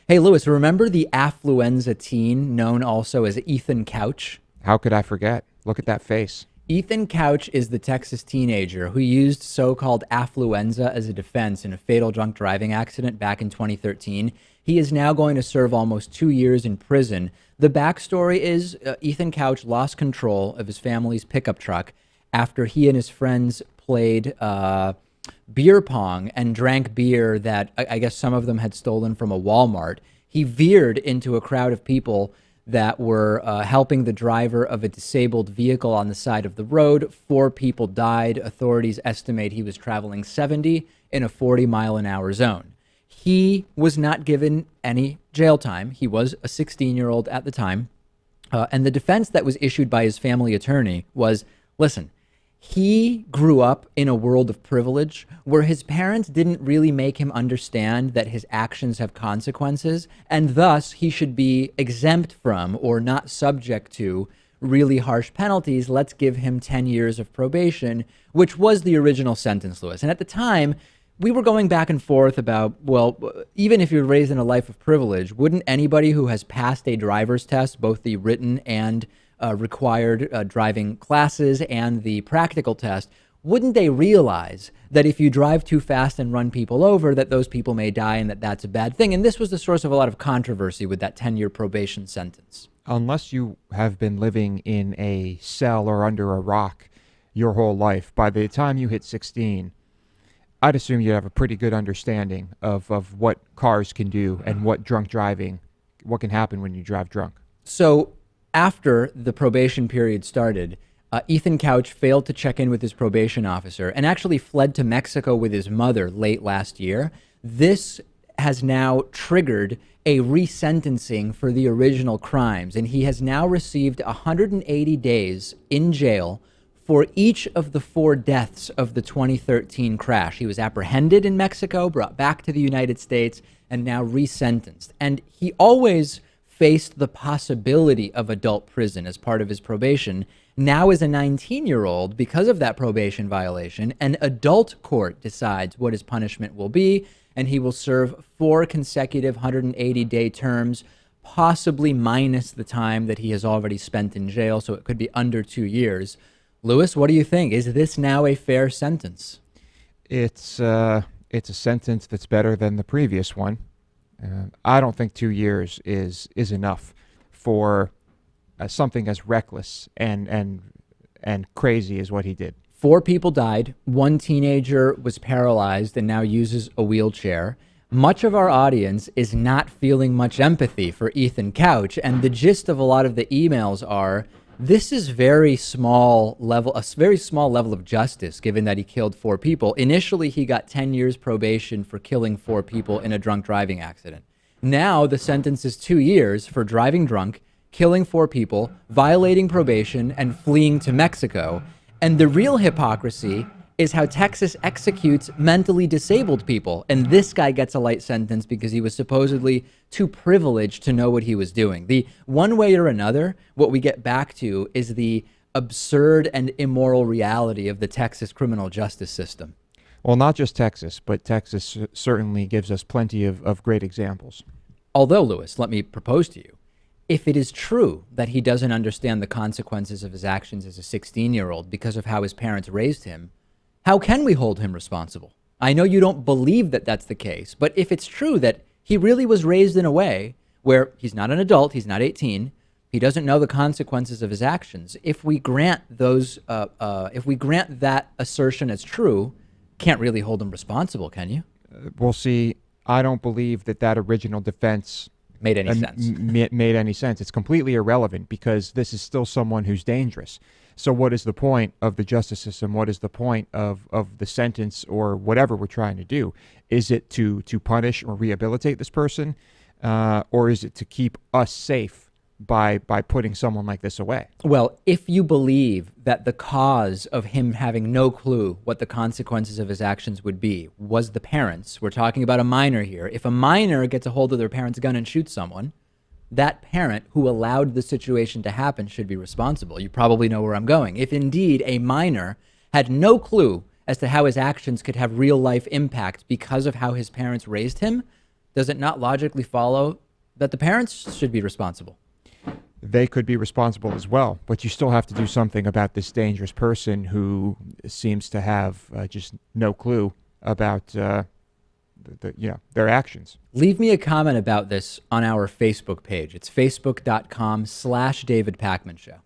Hey, Lewis, remember the Affluenza teen known also as Ethan Couch? How could I forget? Look at that face. Ethan Couch is the Texas teenager who used so called affluenza as a defense in a fatal drunk driving accident back in 2013. He is now going to serve almost 2 years in prison. The backstory is Ethan Couch lost control of his family's pickup truck after he and his friends played beer pong and drank beer that I guess some of them had stolen from a Walmart. He veered into a crowd of people that were helping the driver of a disabled vehicle on the side of the road. 4 people died. Authorities estimate he was traveling 70 in a 40-mile-an-hour zone. He was not given any jail time. He was a 16-year-old at the time. And the defense that was issued by his family attorney was, listen, he grew up in a world of privilege where his parents didn't really make him understand that his actions have consequences, and thus he should be exempt from or not subject to really harsh penalties. Let's give him 10 years of probation, which was the original sentence, Lewis. And at the time, we were going back and forth about, well, even if you're raised in a life of privilege, wouldn't anybody who has passed a driver's test, both the written and required driving classes and the practical test, wouldn't they realize that if you drive too fast and run people over, that those people may die and that that's a bad thing? And this was the source of a lot of controversy with that 10-year probation sentence. Unless you have been living in a cell or under a rock your whole life, by the time you hit 16, I'd assume you have a pretty good understanding of what cars can do and what drunk driving, what can happen when you drive drunk. So after the probation period started, Ethan Couch failed to check in with his probation officer and actually fled to Mexico with his mother late last year. This has now triggered a resentencing for the original crimes, and he has now received 180 days in jail for each of the 4 deaths of the 2013 crash. He was apprehended in Mexico, brought back to the United States, and now resentenced. And he always faced the possibility of adult prison as part of his probation. Now, as a 19-year-old, because of that probation violation, an adult court decides what his punishment will be, and he will serve 4 consecutive 180-day terms, possibly minus the time that he has already spent in jail, so it could be under 2 years. Lewis, what do you think? Is this now a fair sentence? It's a sentence that's better than the previous one. I don't think 2 years is enough for something as reckless and crazy as what he did. 4 people died. 1 teenager was paralyzed and now uses a wheelchair. Much of our audience is not feeling much empathy for Ethan Couch, and the gist of a lot of the emails are, this is a very small level of justice, given that he killed 4 people. Initially, he got 10 years probation for killing 4 people in a drunk driving accident. Now the sentence is 2 years for driving drunk, killing 4 people, violating probation, and fleeing to Mexico. And the real hypocrisy is how Texas executes mentally disabled people. And this guy gets a light sentence because he was supposedly too privileged to know what he was doing. The one way or another, what we get back to is the absurd and immoral reality of the Texas criminal justice system. Well, not just Texas, but Texas certainly gives us plenty of great examples. Although, Lewis, let me propose to you, if it is true that he doesn't understand the consequences of his actions as a 16-year-old because of how his parents raised him, how can we hold him responsible? I know you don't believe that that's the case, but if it's true that he really was raised in a way where he's not an adult, he's not 18, he doesn't know the consequences of his actions, if we grant that assertion as true, can't really hold him responsible, can you? We'll see. I don't believe that original defense Made any sense. Made any sense. It's completely irrelevant because this is still someone who's dangerous. So what is the point of the justice system? What is the point of the sentence or whatever we're trying to do? Is it to punish or rehabilitate this person? Or is it to keep us safe by putting someone like this away? Well, if you believe that the cause of him having no clue what the consequences of his actions would be was the parents, we're talking about a minor here. If a minor gets a hold of their parent's gun and shoots someone, that parent who allowed the situation to happen should be responsible. You probably know where I'm going. If indeed a minor had no clue as to how his actions could have real life impact because of how his parents raised him, does it not logically follow that the parents should be responsible? They could be responsible as well, but you still have to do something about this dangerous person who seems to have just no clue about their actions. Leave me a comment about this on our Facebook page. It's facebook.com/David Pakman Show.